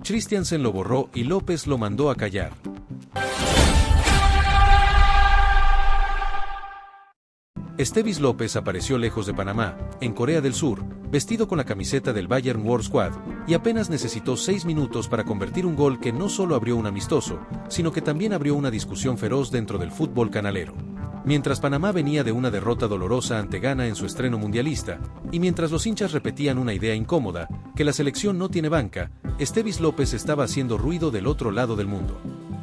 Christiansen lo borró y López lo mandó a callar. Estevis López apareció lejos de Panamá, en Corea del Sur, vestido con la camiseta del Bayern World Squad, y apenas necesitó 6 minutos para convertir un gol que no solo abrió un amistoso, sino que también abrió una discusión feroz dentro del fútbol canalero. Mientras Panamá venía de una derrota dolorosa ante Ghana en su estreno mundialista, y mientras los hinchas repetían una idea incómoda, que la selección no tiene banca, Estevis López estaba haciendo ruido del otro lado del mundo.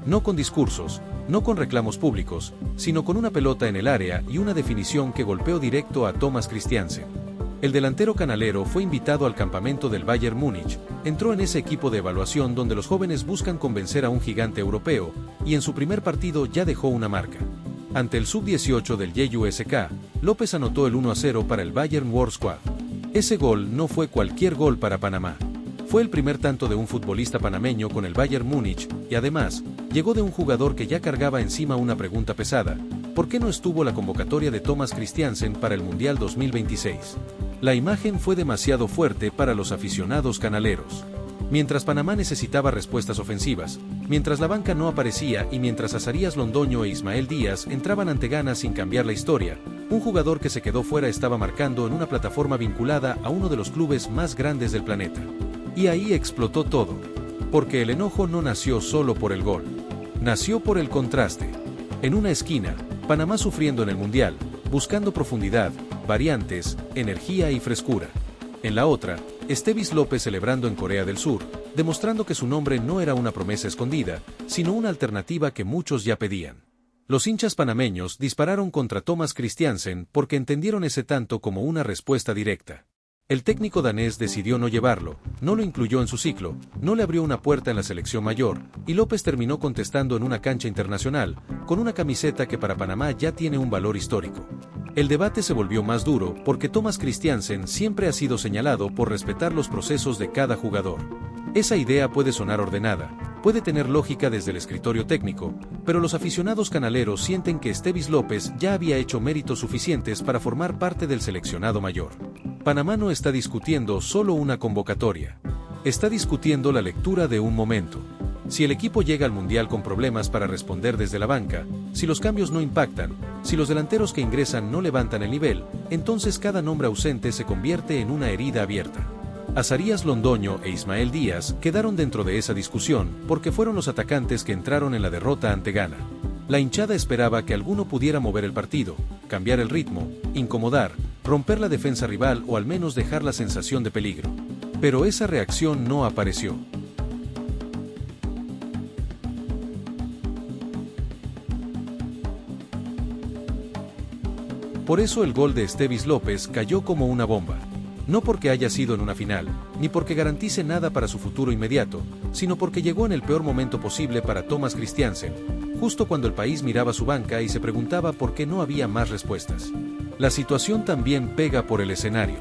No con discursos, no con reclamos públicos, sino con una pelota en el área y una definición que golpeó directo a Thomas Christiansen. El delantero canalero fue invitado al campamento del Bayern Múnich, entró en ese equipo de evaluación donde los jóvenes buscan convencer a un gigante europeo, y en su primer partido ya dejó una marca. Ante el sub-18 del JUSK, López anotó el 1-0 para el Bayern World Squad. Ese gol no fue cualquier gol para Panamá. Fue el primer tanto de un futbolista panameño con el Bayern Múnich, y además, llegó de un jugador que ya cargaba encima una pregunta pesada: ¿por qué no estuvo la convocatoria de Thomas Christiansen para el Mundial 2026? La imagen fue demasiado fuerte para los aficionados canaleros. Mientras Panamá necesitaba respuestas ofensivas, mientras la banca no aparecía y mientras Azarías Londoño e Ismael Díaz entraban ante Ghana sin cambiar la historia, un jugador que se quedó fuera estaba marcando en una plataforma vinculada a uno de los clubes más grandes del planeta. Y ahí explotó todo. Porque el enojo no nació solo por el gol. Nació por el contraste. En una esquina, Panamá sufriendo en el Mundial, buscando profundidad, variantes, energía y frescura. En la otra, Estevis López celebrando en Corea del Sur, demostrando que su nombre no era una promesa escondida, sino una alternativa que muchos ya pedían. Los hinchas panameños dispararon contra Thomas Christiansen porque entendieron ese tanto como una respuesta directa. El técnico danés decidió no llevarlo, no lo incluyó en su ciclo, no le abrió una puerta en la selección mayor, y López terminó contestando en una cancha internacional, con una camiseta que para Panamá ya tiene un valor histórico. El debate se volvió más duro porque Thomas Christiansen siempre ha sido señalado por respetar los procesos de cada jugador. Esa idea puede sonar ordenada, puede tener lógica desde el escritorio técnico, pero los aficionados canaleros sienten que Estevis López ya había hecho méritos suficientes para formar parte del seleccionado mayor. Panamá no está discutiendo solo una convocatoria. Está discutiendo la lectura de un momento. Si el equipo llega al Mundial con problemas para responder desde la banca, si los cambios no impactan, si los delanteros que ingresan no levantan el nivel, entonces cada nombre ausente se convierte en una herida abierta. Azarías Londoño e Ismael Díaz quedaron dentro de esa discusión porque fueron los atacantes que entraron en la derrota ante Ghana. La hinchada esperaba que alguno pudiera mover el partido, cambiar el ritmo, incomodar, romper la defensa rival o al menos dejar la sensación de peligro. Pero esa reacción no apareció. Por eso el gol de Estevis López cayó como una bomba. No porque haya sido en una final, ni porque garantice nada para su futuro inmediato, sino porque llegó en el peor momento posible para Thomas Christiansen, justo cuando el país miraba su banca y se preguntaba por qué no había más respuestas. La situación también pega por el escenario.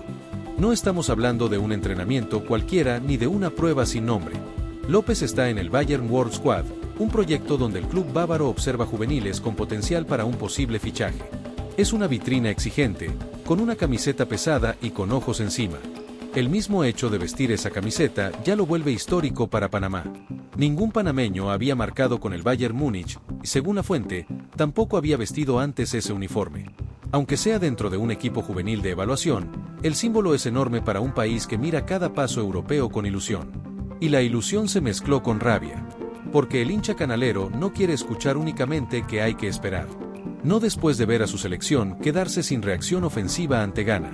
No estamos hablando de un entrenamiento cualquiera ni de una prueba sin nombre. López está en el Bayern World Squad, un proyecto donde el club bávaro observa juveniles con potencial para un posible fichaje. Es una vitrina exigente, con una camiseta pesada y con ojos encima. El mismo hecho de vestir esa camiseta ya lo vuelve histórico para Panamá. Ningún panameño había marcado con el Bayern Múnich, y según la fuente, tampoco había vestido antes ese uniforme. Aunque sea dentro de un equipo juvenil de evaluación, el símbolo es enorme para un país que mira cada paso europeo con ilusión. Y la ilusión se mezcló con rabia. Porque el hincha canalero no quiere escuchar únicamente que hay que esperar. No después de ver a su selección quedarse sin reacción ofensiva ante Ghana.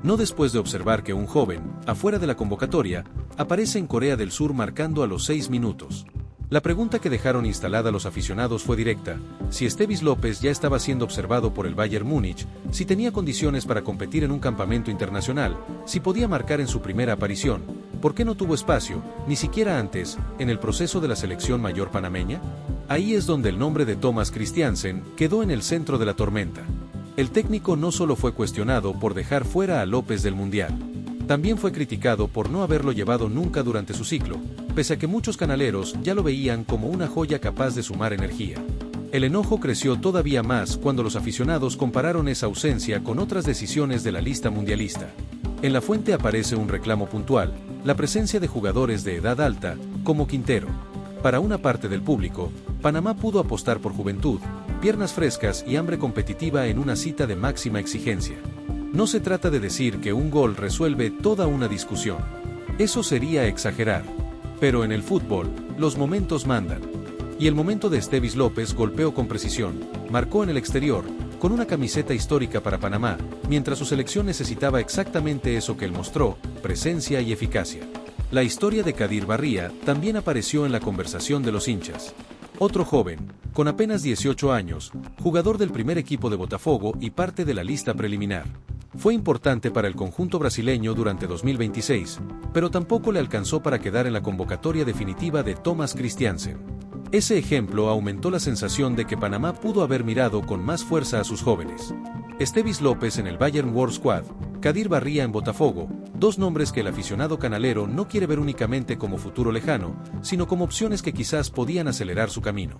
No después de observar que un joven, afuera de la convocatoria, aparece en Corea del Sur marcando a los 6 minutos. La pregunta que dejaron instalada los aficionados fue directa: si Estevis López ya estaba siendo observado por el Bayern Múnich, si tenía condiciones para competir en un campamento internacional, si podía marcar en su primera aparición, ¿por qué no tuvo espacio, ni siquiera antes, en el proceso de la selección mayor panameña? Ahí es donde el nombre de Thomas Christiansen quedó en el centro de la tormenta. El técnico no solo fue cuestionado por dejar fuera a López del Mundial, también fue criticado por no haberlo llevado nunca durante su ciclo, pese a que muchos canaleros ya lo veían como una joya capaz de sumar energía. El enojo creció todavía más cuando los aficionados compararon esa ausencia con otras decisiones de la lista mundialista. En la fuente aparece un reclamo puntual: la presencia de jugadores de edad alta, como Quintero. Para una parte del público, Panamá pudo apostar por juventud, piernas frescas y hambre competitiva en una cita de máxima exigencia. No se trata de decir que un gol resuelve toda una discusión. Eso sería exagerar. Pero en el fútbol, los momentos mandan. Y el momento de Estevis López golpeó con precisión, marcó en el exterior, con una camiseta histórica para Panamá, mientras su selección necesitaba exactamente eso que él mostró, presencia y eficacia. La historia de Kadir Barría también apareció en la conversación de los hinchas. Otro joven, con apenas 18 años, jugador del primer equipo de Botafogo y parte de la lista preliminar. Fue importante para el conjunto brasileño durante 2026, pero tampoco le alcanzó para quedar en la convocatoria definitiva de Thomas Christiansen. Ese ejemplo aumentó la sensación de que Panamá pudo haber mirado con más fuerza a sus jóvenes. Estevis López en el Bayern World Squad, Kadir Barría en Botafogo, dos nombres que el aficionado canalero no quiere ver únicamente como futuro lejano, sino como opciones que quizás podían acelerar su camino.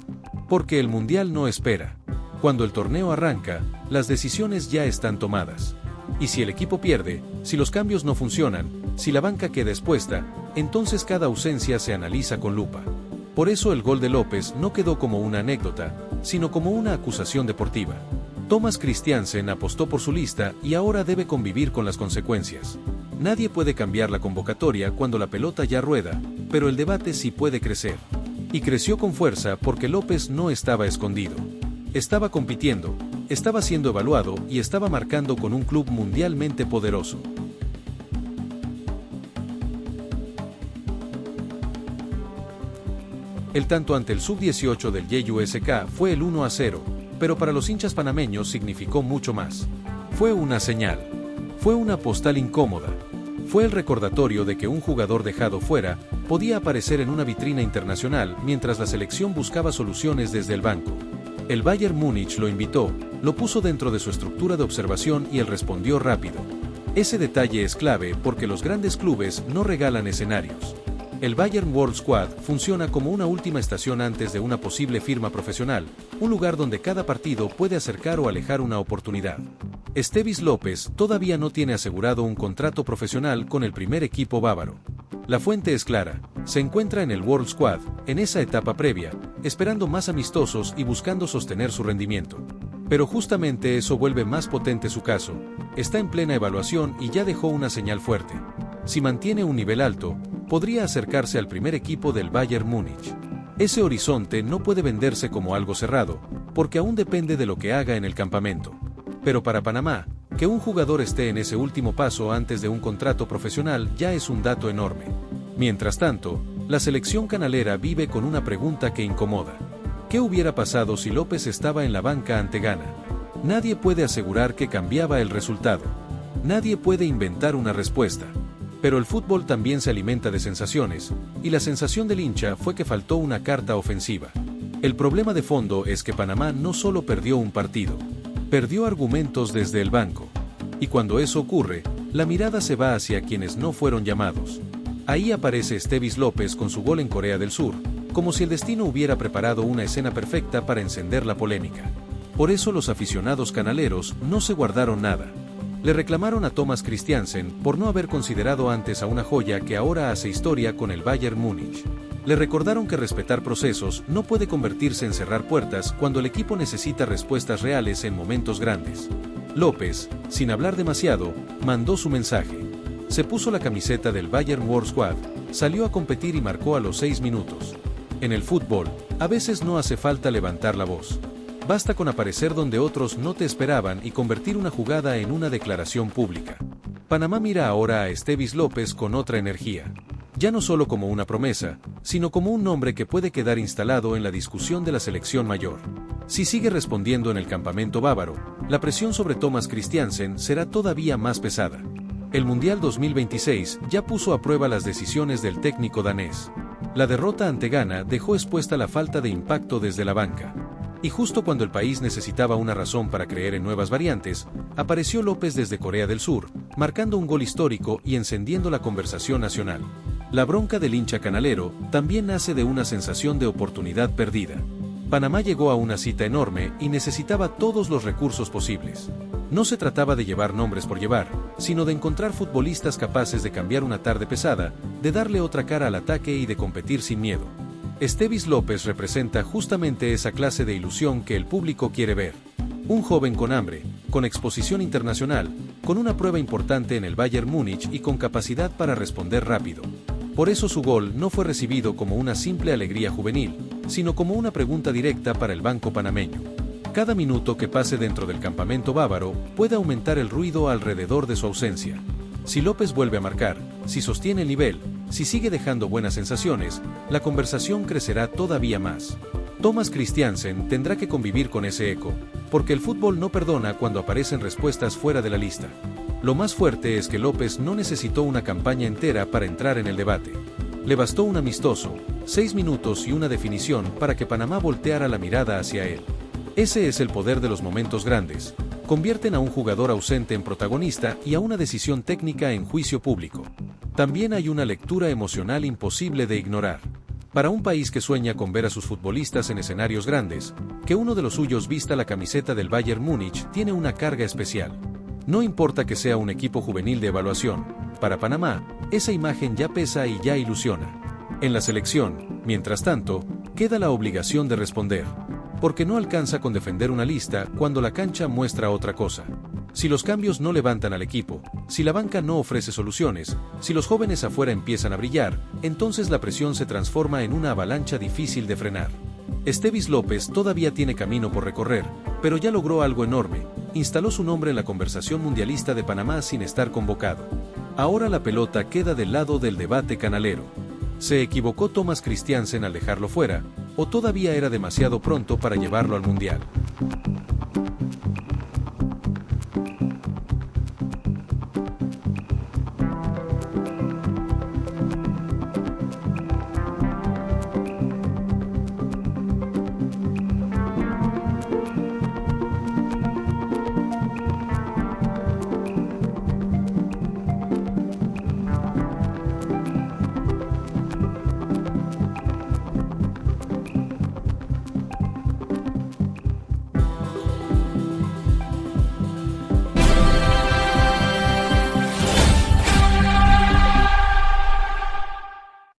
Porque el Mundial no espera. Cuando el torneo arranca, las decisiones ya están tomadas. Y si el equipo pierde, si los cambios no funcionan, si la banca queda expuesta, entonces cada ausencia se analiza con lupa. Por eso el gol de López no quedó como una anécdota, sino como una acusación deportiva. Thomas Christiansen apostó por su lista y ahora debe convivir con las consecuencias. Nadie puede cambiar la convocatoria cuando la pelota ya rueda, pero el debate sí puede crecer. Y creció con fuerza porque López no estaba escondido. Estaba compitiendo, estaba siendo evaluado y estaba marcando con un club mundialmente poderoso. El tanto ante el sub-18 del JUSK fue el 1-0, pero para los hinchas panameños significó mucho más. Fue una señal. Fue una postal incómoda. Fue el recordatorio de que un jugador dejado fuera podía aparecer en una vitrina internacional mientras la selección buscaba soluciones desde el banco. El Bayern Múnich lo invitó, lo puso dentro de su estructura de observación y él respondió rápido. Ese detalle es clave porque los grandes clubes no regalan escenarios. El Bayern World Squad funciona como una última estación antes de una posible firma profesional, un lugar donde cada partido puede acercar o alejar una oportunidad. Estevis López todavía no tiene asegurado un contrato profesional con el primer equipo bávaro. La fuente es clara, se encuentra en el World Squad, en esa etapa previa, esperando más amistosos y buscando sostener su rendimiento. Pero justamente eso vuelve más potente su caso, está en plena evaluación y ya dejó una señal fuerte. Si mantiene un nivel alto, podría acercarse al primer equipo del Bayern Múnich. Ese horizonte no puede venderse como algo cerrado, porque aún depende de lo que haga en el campamento. Pero para Panamá, que un jugador esté en ese último paso antes de un contrato profesional ya es un dato enorme. Mientras tanto, la selección canalera vive con una pregunta que incomoda. ¿Qué hubiera pasado si López estaba en la banca ante Ghana? Nadie puede asegurar que cambiaba el resultado. Nadie puede inventar una respuesta. Pero el fútbol también se alimenta de sensaciones, y la sensación del hincha fue que faltó una carta ofensiva. El problema de fondo es que Panamá no solo perdió un partido, perdió argumentos desde el banco. Y cuando eso ocurre, la mirada se va hacia quienes no fueron llamados. Ahí aparece Estevis López con su gol en Corea del Sur, como si el destino hubiera preparado una escena perfecta para encender la polémica. Por eso los aficionados canaleros no se guardaron nada. Le reclamaron a Thomas Christiansen por no haber considerado antes a una joya que ahora hace historia con el Bayern Múnich. Le recordaron que respetar procesos no puede convertirse en cerrar puertas cuando el equipo necesita respuestas reales en momentos grandes. López, sin hablar demasiado, mandó su mensaje. Se puso la camiseta del Bayern World Squad, salió a competir y marcó a los 6 minutos. En el fútbol, a veces no hace falta levantar la voz. Basta con aparecer donde otros no te esperaban y convertir una jugada en una declaración pública. Panamá mira ahora a Estevis López con otra energía. Ya no solo como una promesa, sino como un nombre que puede quedar instalado en la discusión de la selección mayor. Si sigue respondiendo en el campamento bávaro, la presión sobre Thomas Christiansen será todavía más pesada. El Mundial 2026 ya puso a prueba las decisiones del técnico danés. La derrota ante Ghana dejó expuesta la falta de impacto desde la banca. Y justo cuando el país necesitaba una razón para creer en nuevas variantes, apareció López desde Corea del Sur, marcando un gol histórico y encendiendo la conversación nacional. La bronca del hincha canalero también nace de una sensación de oportunidad perdida. Panamá llegó a una cita enorme y necesitaba todos los recursos posibles. No se trataba de llevar nombres por llevar, sino de encontrar futbolistas capaces de cambiar una tarde pesada, de darle otra cara al ataque y de competir sin miedo. Estevis López representa justamente esa clase de ilusión que el público quiere ver. Un joven con hambre, con exposición internacional, con una prueba importante en el Bayern Múnich y con capacidad para responder rápido. Por eso su gol no fue recibido como una simple alegría juvenil, sino como una pregunta directa para el banco panameño. Cada minuto que pase dentro del campamento bávaro puede aumentar el ruido alrededor de su ausencia. Si López vuelve a marcar, si sostiene el nivel, si sigue dejando buenas sensaciones, la conversación crecerá todavía más. Thomas Christiansen tendrá que convivir con ese eco, porque el fútbol no perdona cuando aparecen respuestas fuera de la lista. Lo más fuerte es que López no necesitó una campaña entera para entrar en el debate. Le bastó un amistoso, 6 minutos y una definición para que Panamá volteara la mirada hacia él. Ese es el poder de los momentos grandes. Convierten a un jugador ausente en protagonista y a una decisión técnica en juicio público. También hay una lectura emocional imposible de ignorar. Para un país que sueña con ver a sus futbolistas en escenarios grandes, que uno de los suyos vista la camiseta del Bayern Múnich tiene una carga especial. No importa que sea un equipo juvenil de evaluación, para Panamá, esa imagen ya pesa y ya ilusiona. En la selección, mientras tanto, queda la obligación de responder. Porque no alcanza con defender una lista cuando la cancha muestra otra cosa. Si los cambios no levantan al equipo, si la banca no ofrece soluciones, si los jóvenes afuera empiezan a brillar, entonces la presión se transforma en una avalancha difícil de frenar. Estevis López todavía tiene camino por recorrer, pero ya logró algo enorme, instaló su nombre en la conversación mundialista de Panamá sin estar convocado. Ahora la pelota queda del lado del debate canalero. ¿Se equivocó Thomas Christiansen al dejarlo fuera, o todavía era demasiado pronto para llevarlo al Mundial?